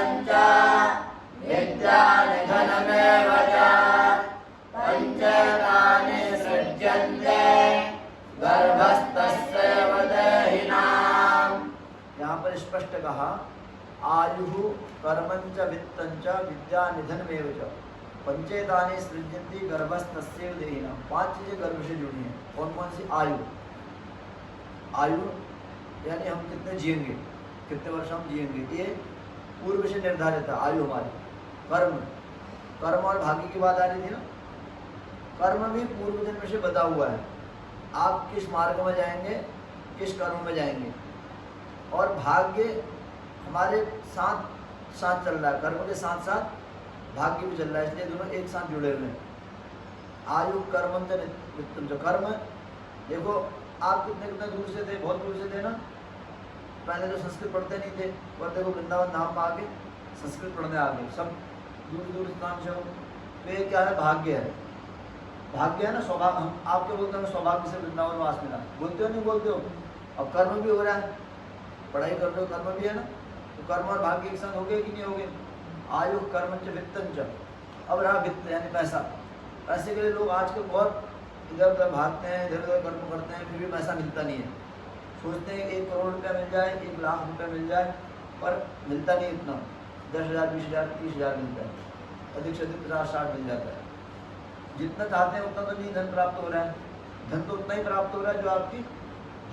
कर्मञ्च विद्यानिधनमेव च पञ्चेतानि सृज्यन्ते गर्भस्थस्यैव देहिनाम्। यहाँ पर स्पष्ट कहा आयु कर्मंच वित्तंच विद्या निधनमेव च पंचेतानि सृज्यन्ति गर्भस्थस्यैव देहिनाम्। पांच चीजें गर्भ से जुड़ी हैं। कौन कौन सी? आयु, आयु यानी हम कितने जिएंगे, कितने वर्ष हम जिएंगे, ये पूर्व से निर्धारित है आयु हमारी। कर्म, कर्म और भाग्य की बात आ रही थी ना। कर्म भी पूर्व जन्म से बता हुआ है, आप किस मार्ग में जाएंगे, किस कर्म में जाएंगे। और भाग्य हमारे साथ साथ चल रहा है, कर्म के साथ साथ भाग्य भी चल रहा है, इसलिए दोनों एक साथ जुड़े हुए हैं। आयु कर्म जो कर्म, देखो आप कितने कितने दूर से थे, बहुत दूर से थे ना। पहले तो संस्कृत पढ़ते नहीं थे, और देखो वृंदावन धाम में आके संस्कृत पढ़ने आ गए, सब दूर दूर स्थान से हो। तो ये क्या है? भाग्य है, भाग्य है ना, सौभाग्य। हम आपके बोलते हैं सौभाग्य से वृंदावन वास मिला, बोलते हो नहीं बोलते हो? अब कर्म भी हो रहा है, पढ़ाई कर रहे हो, कर्म भी है ना। तो कर्म और भाग्य एक साथ हो गए कि नहीं हो गए? आयु कर्मंच वित्तंच। अब रहा वित्त यानी पैसा। पैसे के लिए लोग आजकल बहुत इधर उधर भागते हैं, इधर उधर कर्म करते हैं, फिर भी पैसा मिलता नहीं है। सोचते हैं 1 करोड़ रुपया मिल जाए, 1 लाख रुपया मिल जाए, पर मिलता नहीं इतना। 10,000, 20,000, 30,000 मिलता है, अधिक से अधिक 50-60 मिल जाता है। जितना चाहते हैं उतना तो नहीं धन प्राप्त हो रहा है। धन तो उतना ही प्राप्त हो रहा है जो आपकी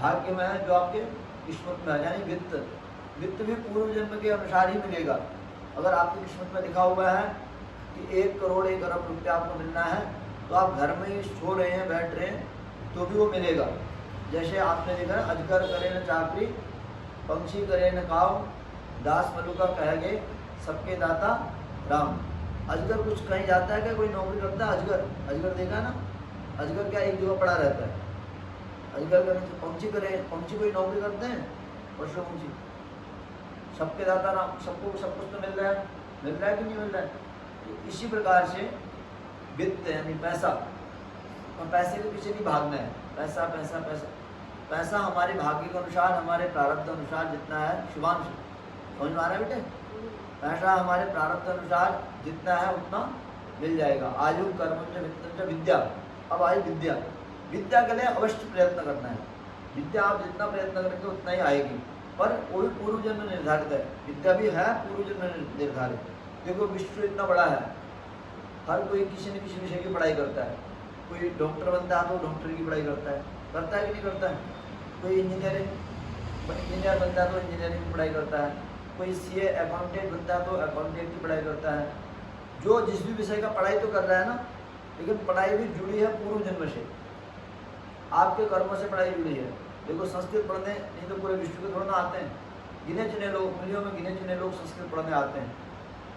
भाग्य में है, जो आपके किस्मत में है, यानी वित्त। वित्त भी पूर्व जन्म के अनुसार ही मिलेगा। अगर आपकी किस्मत में लिखा हुआ है कि 1 करोड़ 1 अरब रुपया आपको मिलना है, तो आप घर में ही सो रहे हैं, बैठ रहे हैं, तो भी वो मिलेगा। जैसे आपने देखा, अजगर करे न चाकरी, पंछी करे न काव, दास मलुका कह गए सबके दाता राम। अजगर कुछ कहीं जाता है क्या? कोई नौकरी करता है अजगर? अजगर देखा ना, अजगर क्या एक जगह पड़ा रहता है? अजगर करे, पंछी करे, पंछी कोई नौकरी करते हैं? पशु पंछी सबके दाता राम, सबको सब कुछ तो मिल रहा है कि नहीं मिल रहा है? तो इसी प्रकार से वित्त यानी पैसा, और पैसे के पीछे नहीं भागना है। पैसा पैसा पैसा पैसा हमारे भाग्य के अनुसार, हमारे प्रारब्ध अनुसार जितना है, शुभांश समझ में आ रहा है बेटे? पैसा हमारे प्रारब्ध अनुसार जितना है उतना मिल जाएगा। आयु कर्मंच वित्तंच विद्या। अब आई विद्या। विद्या के लिए अवश्य प्रयत्न करना है। विद्या आप जितना प्रयत्न करेंगे उतना ही आएगी, पर वो भी पूर्व जन्म निर्धारित है। विद्या भी है पूर्व जन्म निर्धारित। देखो विश्व इतना बड़ा है, हर कोई किसी न किसी विषय की पढ़ाई करता है। कोई डॉक्टर बनता है तो डॉक्टर की पढ़ाई करता है कि नहीं करता है? कोई इंजीनियर बनता है तो इंजीनियरिंग की पढ़ाई करता है। कोई सीए अकाउंटेंट बनता है तो अकाउंटेंट की पढ़ाई करता है। जो जिस भी विषय का पढ़ाई तो कर रहा है ना, लेकिन पढ़ाई भी जुड़ी है पूर्व जन्म से, आपके कर्मों से पढ़ाई जुड़ी है। देखो संस्कृत पढ़ने नहीं तो पूरे विश्व के थोड़ा ना आते हैं, गिने चुने लोग, उंगलियों में गिने चुने लोग संस्कृत पढ़ने आते हैं।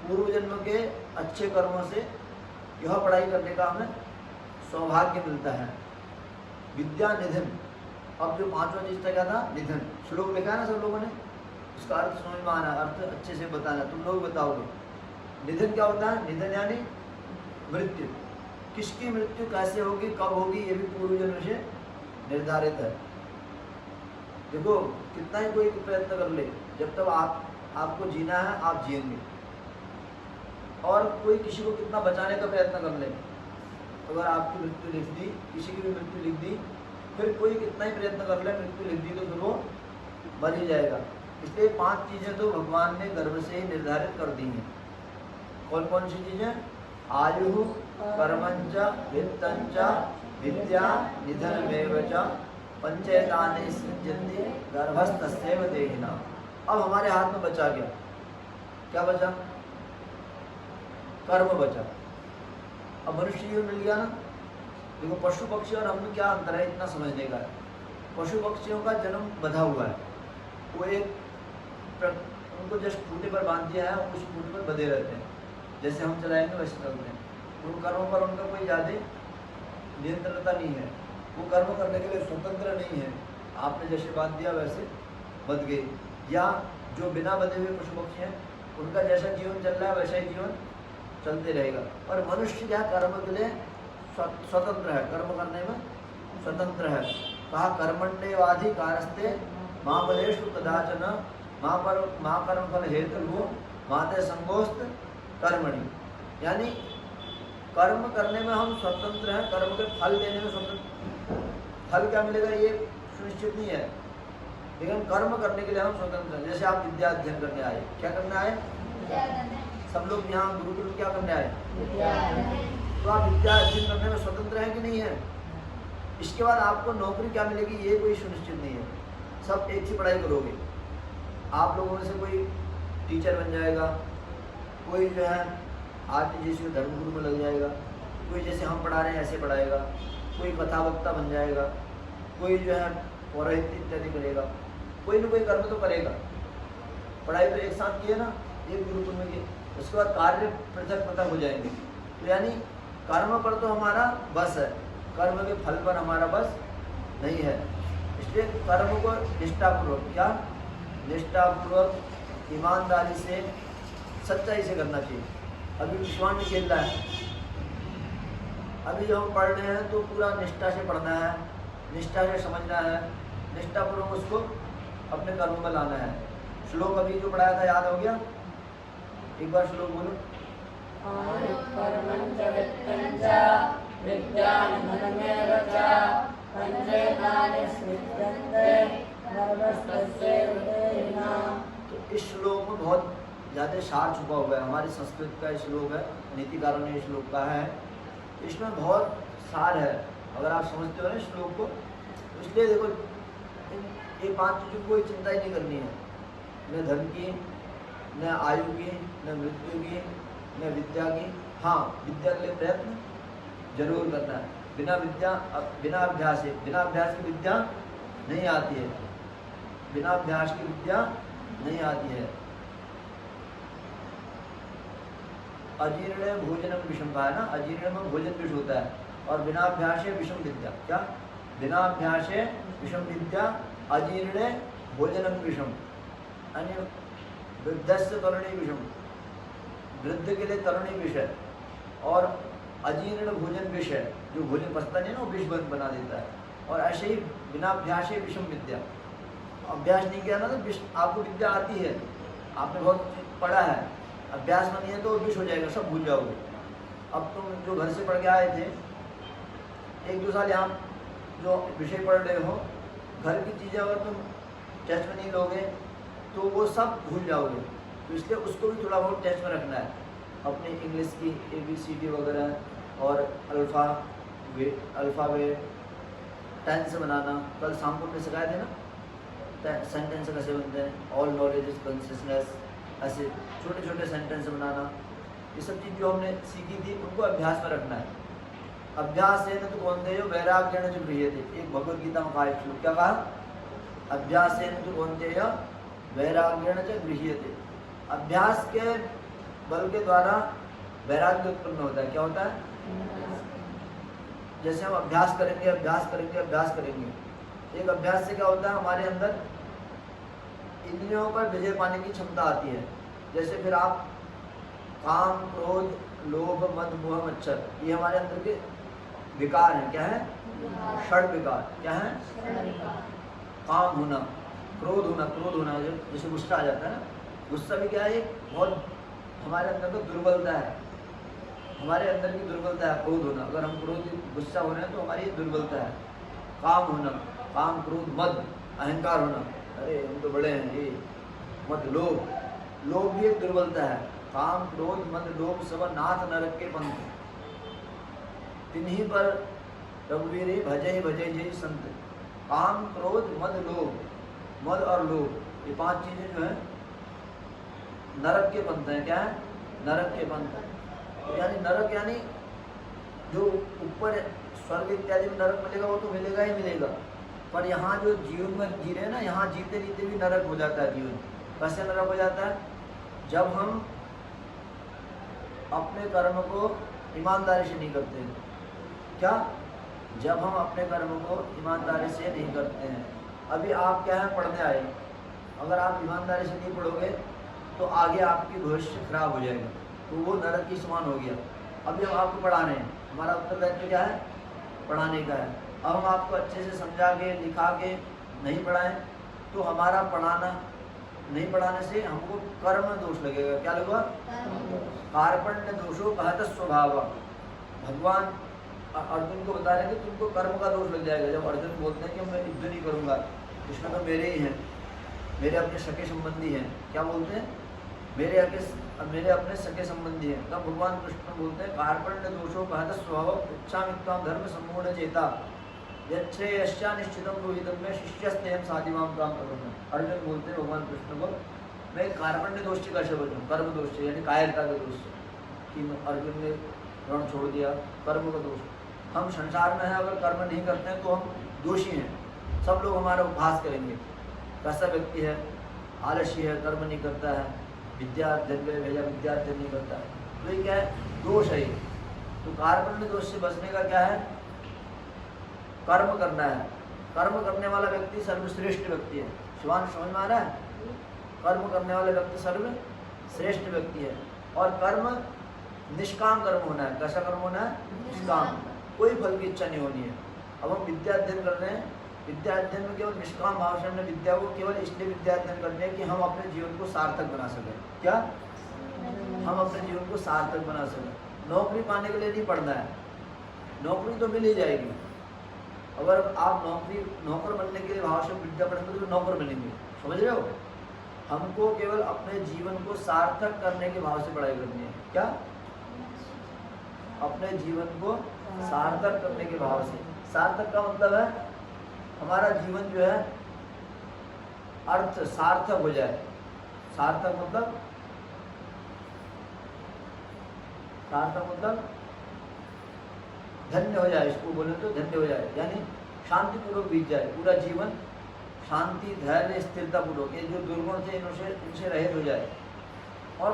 पूर्व जन्म के अच्छे कर्मों से यह पढ़ाई करने का हमें सौभाग्य मिलता है। विद्या निधन। अब जो 5वां चीज था क्या था? निधन। श्लोक लिखा है ना सब लोगों ने, उसका अर्थ समझ में आना, अर्थ अच्छे से बताना, तुम लोग बताओगे। निधन क्या होता है? निधन यानी मृत्यु। किसकी मृत्यु कैसे होगी, कब होगी, ये भी पूर्व जन्म से निर्धारित है। देखो कितना ही कोई प्रयत्न कर ले, जब तक आपको जीना है आप जिएंगे। और कोई किसी को कितना बचाने का प्रयत्न कर ले, अगर आपकी मृत्यु लिख दी, किसी की भी मृत्यु लिख दी, फिर कोई कितना ही प्रयत्न कर ले, मृत्यु लिख दी तो फिर वो मर ही जाएगा। इसलिए 5 चीज़ें तो भगवान ने गर्भ से ही निर्धारित कर दी हैं। कौन कौन सी चीज़ें? आयु कर्मंच वित्तंच विद्या निधनमेव च पंचेतानि सृज्यन्ति गर्भस्थस्यैव देहिनाम्। अब हमारे हाथ में बचा गया, क्या बचा? कर्म बचा। अब मनुष्य जीवन मिल गया ना। देखो पशु पक्षी और हम में क्या अंतर है, इतना समझने का है। पशु पक्षियों का जन्म बधा हुआ है, वो एक उनको जस्ट खूंटे पर बांध दिया है, उस खूंटे पर बधे रहते हैं, जैसे हम चलाएंगे वैसे चलते हैं। उन कर्मों पर उनका कोई ज़्यादा नियंत्रणता नहीं है, वो कर्म करने के लिए स्वतंत्र नहीं है। आपने जैसे बांध दिया वैसे बध गए। या जो बिना बधे हुए पशु पक्षी हैं, उनका जैसा जीवन चल रहा है वैसा ही जीवन चलते रहेगा। पर मनुष्य क्या कर्म के लिए स्वतंत्र है, कर्म करने में स्वतंत्र है। कहा कर्मण्येवाधिकारस्ते मां बलेषु कदाचन मां कर्म फल हेतु माते संगोस्त कर्मणि, यानी कर्म करने में हम स्वतंत्र हैं, कर्म के फल देने में स्वतंत्र। फल क्या मिलेगा ये सुनिश्चित नहीं है, लेकिन कर्म करने के लिए हम स्वतंत्र हैं। जैसे आप विद्या अध्ययन करने आए, क्या करने आए? सब लोग यहाँ गुरुकुल क्या करने आए? तो आप विद्या अध्ययन करने में स्वतंत्र हैं कि नहीं है? इसके बाद आपको नौकरी क्या मिलेगी ये कोई सुनिश्चित नहीं है। सब एक सी पढ़ाई करोगे, आप लोगों में से कोई टीचर बन जाएगा, कोई जो है आरटीजीएसी धर्मगुरु में लग जाएगा, कोई जैसे हम पढ़ा रहे हैं ऐसे पढ़ाएगा, कोई कथावक्ता बन जाएगा, कोई जो है पौरोहित इत्यादि करेगा, कोई न कोई कर्म तो करेगा। पढ़ाई तो एक साथ किए ना, एक गुरुकुल में किए, उसके बाद कार्य पृथक पृथक हो जाएंगे। तो यानी कर्म पर तो हमारा बस है, कर्म के फल पर हमारा बस नहीं है। इसलिए कर्म को निष्ठापूर्वक, क्या निष्ठापूर्वक, ईमानदारी से, सच्चाई से करना चाहिए। अभी विश्वास में खेल रहा है, अभी जो हम पढ़ रहे हैं तो पूरा निष्ठा से पढ़ना है, निष्ठा से समझना है, निष्ठापूर्वक उसको अपने कर्म में लाना है। श्लोक अभी जो पढ़ाया था याद हो गया? एक बार श्लोक बोलो। तो इस श्लोक में बहुत ज़्यादा सार छुपा हुआ है। हमारी संस्कृत का श्लोक है, नीतिकारों ने श्लोक का है, इसमें बहुत सार है। अगर आप समझते हो ना श्लोक को, इसलिए देखो ये 5 चीज़ों की कोई चिंता ही नहीं करनी है, न धन की, न आयु की, न मृत्यु की, न विद्या की। हाँ, विद्या के लिए प्रयत्न जरूर करना है। बिना अभ्यास की विद्या नहीं आती है, बिना अभ्यास की विद्या नहीं आती है। अजीर्ण भोजनम विषम का है ना, अजीर्ण में भोजन विष होता है, और बिना अभ्यास विषम विद्या, क्या बिना अभ्यास विषम विद्या, अजीर्ण भोजनम विषम, अन्य वृद्धस्य तरुणी विषम, वृद्ध के लिए तरुणी विष है, और अजीर्ण भोजन विष है, जो भोजन पचता नहीं ना वो विष बना देता है। और ऐसे ही बिना अभ्यास विषम विद्या, अभ्यास नहीं किया ना तो विष, आपको विद्या आती है, आपने बहुत पढ़ा है, अभ्यास में नहीं है तो विष हो जाएगा, सब भूल जाओगे। अब तुम जो घर से पढ़ के आए थे, 1-2 साल यहाँ जो विषय पढ़ रहे हो, घर की चीज़ें अगर तुम टेस्ट में नहीं लोगे तो वो सब भूल जाओगे। तो इसलिए उसको भी थोड़ा बहुत टेस्ट में रखना है, अपने इंग्लिश की ABCD वगैरह और अल्फ़ाबेट, टेंस बनाना। कल शाम को हमने सिखाए थे ना सेंटेंस कैसे बनते हैं, ऑल नॉलेज इज कॉन्शियसनेस, ऐसे छोटे छोटे सेंटेंस बनाना। ये सब चीज़ जो हमने सीखी थी उनको अभ्यास में रखना है। अभ्यास है न तो कौन दे वैराग्य जो गृह्य थे, एक भगवद गीता में कहा श्लोक, क्या कहा? अभ्यास है न तो कौन दे वैराग्य जो गृह्य थे। अभ्यास के बल के द्वारा वैराग्य उत्पन्न होता है। क्या होता है? जैसे हम अभ्यास करेंगे अभ्यास करेंगे अभ्यास करेंगे, एक अभ्यास से क्या होता है, हमारे अंदर इंद्रियों पर विजय पाने की क्षमता आती है। जैसे फिर आप काम, क्रोध, लोभ, मद, मोह, मच्छर, ये हमारे अंदर के विकार हैं। क्या है? षड विकार। क्या है? काम होना, क्रोध होना, जैसे गुस्सा आ जाता है ना, गुस्सा भी क्या है, बहुत हमारे अंदर तो दुर्बलता है, हमारे अंदर की दुर्बलता है क्रोध होना। अगर हम क्रोध गुस्सा हो रहे हैं तो हमारी दुर्बलता है। काम होना, काम, क्रोध, मद, अहंकार होना, अरे हम तो बड़े हैं, ये मद, लोभ भी एक दुर्बलता है। काम, क्रोध, मद, लोभ सब नाथ नरक के पंथ, तिन्हीं पर रघुवीर भजय जय संत। काम, क्रोध, मद, लोभ, मद और लोभ, ये 5 चीजें जो है नरक के पंथ हैं। क्या है? नरक के पंथ। तो यानी नरक यानी जो ऊपर स्वर्ग इत्यादि में नरक मिलेगा वो तो मिलेगा ही मिलेगा, पर यहाँ जो जीवन में जी रहे हैं ना, यहाँ जीते जीते भी नरक हो जाता है जीवन। कैसे नरक हो जाता है? जब हम अपने कर्म को ईमानदारी से नहीं करते हैं। क्या? जब हम अपने कर्म को ईमानदारी से नहीं करते हैं। अभी आप क्या है, पढ़ने आए, अगर आप ईमानदारी से नहीं पढ़ोगे तो आगे आपकी भविष्य खराब हो जाएगा, तो वो नरक की समान हो गया। अभी हम आपको पढ़ा रहे हैं, हमारा उत्तरदायित्व क्या है? पढ़ाने का है। अब हम आपको अच्छे से समझा के लिखा के नहीं पढ़ाएं तो हमारा पढ़ाना नहीं पढ़ाने से हमको कर्म दोष लगेगा। क्या लगेगा? कार्पण्य दोषो कहत स्वभाव। भगवान अर्जुन को बता रहे हैं कि तुमको कर्म का दोष लग जाएगा। जब अर्जुन बोलते हैं कि मैं युद्ध नहीं करूंगा, इसमें तो मेरे ही हैं, मेरे अपने सके संबंधी हैं। क्या बोलते हैं? मेरे अपने सके संबंधी हैं। तब भगवान कृष्ण बोलते हैं कार्पण्य दोषो कहत स्वभाव इच्छा मित्वाम धर्म सम्पूर्ण चेता यच्छा निश्चितम रोहितम में शिष्यस्तेयम साधिमाम काम करूँगा। अर्जुन बोलते हैं भगवान कृष्ण को, मैं कार्पण्य दोष से कैसे बचूँ? कर्म दोष से, यानी कायरता के दोष से, कि अर्जुन ने रण छोड़ दिया, कर्म का दोष। हम संसार में हैं, अगर कर्म नहीं करते हैं तो हम दोषी हैं। सब लोग हमारा उपहास करेंगे, कैसा व्यक्ति है, आलसी है, कर्म नहीं करता है, विद्यार्थी भेजा विद्यार्थी नहीं करता है, तो ये क्या है? दोष है। तो कार्पण्य दोष से बचने का क्या है? कर्म करना है। कर्म करने वाला व्यक्ति सर्वश्रेष्ठ व्यक्ति है। शिवान समझ में आ रहा है? कर्म करने वाला व्यक्ति सर्वश्रेष्ठ व्यक्ति है। और कर्म निष्काम कर्म होना है। कैसा कर्म होना है? निष्काम, कोई फल की इच्छा नहीं होनी है। अब हम विद्या अध्ययन कर रहे हैं, विद्या अध्ययन में केवल निष्काम भाव से हमने विद्या को केवल इसलिए विद्या अध्ययन करते हैं कि हम अपने जीवन को सार्थक बना सकें। क्या? हम अपने जीवन को सार्थक बना सकें। नौकरी पाने के लिए नहीं पढ़ना है, नौकरी तो मिल ही जाएगी। अगर आप नौकर बनने के लिए भाव से विद्या पढ़ेंगे तो नौकर बनेंगे। समझ रहे हो? हमको केवल अपने जीवन को सार्थक करने के भाव से पढ़ाई करनी है। क्या? अपने जीवन को सार्थक करने के भाव से। सार्थक का मतलब है हमारा जीवन जो है अर्थ सार्थक हो जाए। सार्थक मतलब धन्य हो जाए। इसको बोले तो धन्य हो जाए, यानी शांतिपूर्वक बीत जाए पूरा जीवन, शांति धैर्य स्थिरता पूर्वक। ये जो दुर्गुण थे इनसे रहित हो जाए। और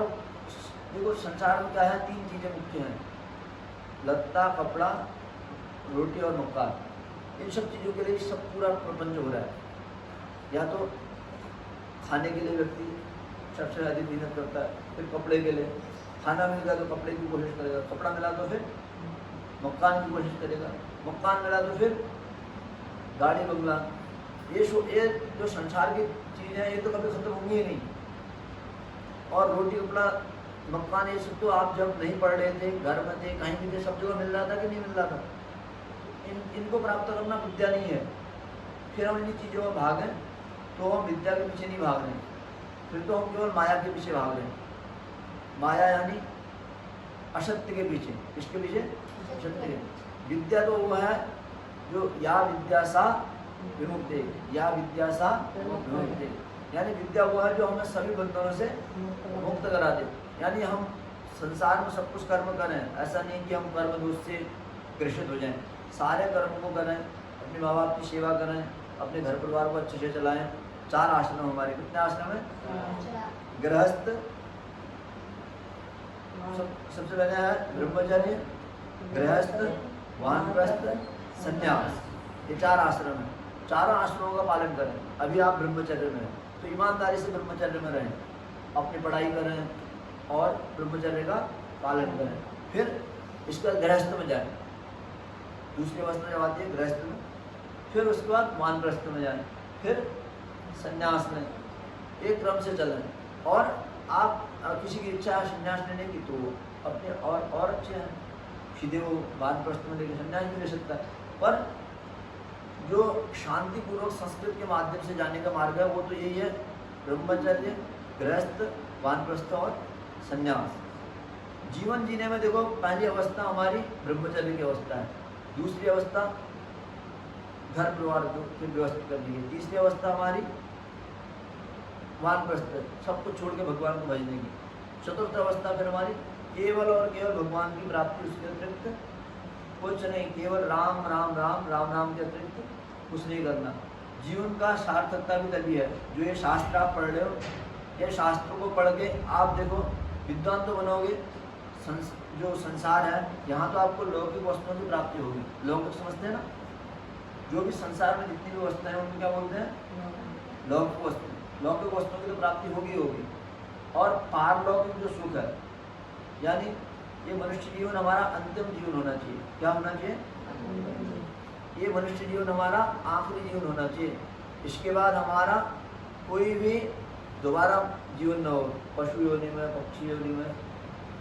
देखो संसार में क्या है? 3 चीज़ें मुख्य हैं, लत्ता, कपड़ा, रोटी और मकान। इन सब चीज़ों के लिए सब पूरा प्रपंच हो रहा है। या तो खाने के लिए व्यक्ति सबसे अधिक मेहनत करता है, फिर कपड़े के लिए, खाना मिल गया तो कपड़े की कोशिश करेगा, कपड़ा मिला तो फिर मकान की कोशिश करेगा, मकान मिला तो फिर गाड़ी बंगला। ये जो संसार की चीज़ें हैं ये तो कभी खत्म होंगी ही नहीं। और रोटी कपड़ा मकान ये सब तो आप जब नहीं पढ़ रहे थे, घर में थे, कहीं भी थे, सब जगह मिल रहा था कि नहीं मिल रहा था? इनको प्राप्त करना विद्या नहीं है। फिर हम इन चीज़ों में भागें तो हम विद्या के पीछे नहीं भाग रहे हैं, फिर तो हम केवल माया के पीछे भाग रहे हैं। माया यानी असत्य के पीछे। किसके पीछे? सत्य। विद्या तो वो है जो या विद्या सा विमुक्ति, या विद्या सा विमुक्ति, यानी विद्या वो है जो हमें सभी बंधनों से मुक्त करा दे। यानी हम संसार में सब कुछ कर्म करें, ऐसा नहीं कि हम कर्म दोष से ग्रसित हो जाएं। सारे कर्म को करें, अपने माँ बाप की सेवा करें, अपने घर परिवार को अच्छे से चलाएं। 4 आश्रम हमारे, कितने आश्रम है? गृहस्थ, सबसे पहले है ब्रह्मचर्य, गृहस्थ, वानप्रस्थ, संन्यास। ये 4 आश्रम है। चारों आश्रमों का पालन करें। अभी आप ब्रह्मचर्य में हैं तो ईमानदारी से ब्रह्मचर्य में रहें, अपनी पढ़ाई करें और ब्रह्मचर्य का पालन करें। फिर इसके बाद गृहस्थ में जाएं, दूसरी अवस्था जब आती है गृहस्थ में, फिर उसके बाद वानप्रस्थ में जाएं, फिर संन्यास में। एक क्रम से चलें। और आप किसी की इच्छा है संन्यास लेने की तो अपने और अच्छे हैं, सीधे वो वानप्रस्थ में लेकर संन्यास भी ले सकता है। पर जो शांतिपूर्वक संस्कृत के माध्यम से जाने का मार्ग है वो तो यही है, ब्रह्मचर्य, गृहस्थ, वानप्रस्थ और संन्यास। जीवन जीने में देखो पहली अवस्था हमारी ब्रह्मचर्य की अवस्था है, दूसरी अवस्था घर परिवार को फिर व्यवस्थित करनी है, तीसरी अवस्था हमारी वानप्रस्थ, सब कुछ छोड़ के भगवान को भजने की, चतुर्थ अवस्था फिर हमारी केवल और केवल भगवान की प्राप्ति, उसके अतिरिक्त कुछ नहीं, केवल राम राम राम राम नाम के अतिरिक्त कुछ नहीं करना। जीवन का सार्थकता भी तभी है जो ये शास्त्र आप पढ़ रहे हो, ये शास्त्रों को पढ़ के आप देखो विद्वान तो बनोगे। जो संसार है यहाँ तो आपको लौकिक वस्तुओं की प्राप्ति होगी। लौकिक समझते हैं ना, जो भी संसार में जितनी भी वस्तुएं हैं उनको क्या बोलते हैं? लौकिक वस्तु। लौकिक वस्तुओं की तो प्राप्ति होगी। और पारलौकिक जो सुख है, यानी ये मनुष्य जीवन हमारा अंतिम जीवन होना चाहिए। क्या होना चाहिए? ये मनुष्य जीवन हमारा आखिरी जीवन होना चाहिए। इसके बाद हमारा कोई भी दोबारा जीवन न हो, पशु योनि में, पक्षी योनि में,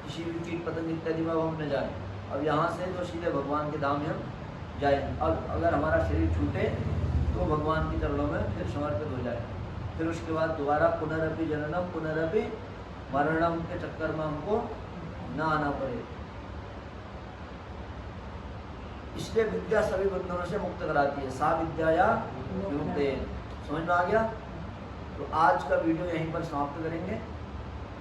किसी भी कीट पतंग इत्यादि में हम न जाएं। अब यहाँ से तो सीधे भगवान के धाम में हम जाएं। अब अगर हमारा शरीर छूटे तो भगवान के चरणों में फिर समर्पित हो जाए। फिर उसके बाद दोबारा पुनरपि जननम पुनरपि मरणम के चक्कर में हमको ना आना पड़े। इसलिए विद्या सभी बंधनों से मुक्त कराती है। सा विद्या या युक्ते। समझ में आ गया? तो आज का वीडियो यहीं पर समाप्त करेंगे।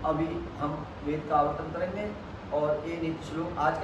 अभी हम वेद का आवर्तन करेंगे और ये नीति श्लोक आज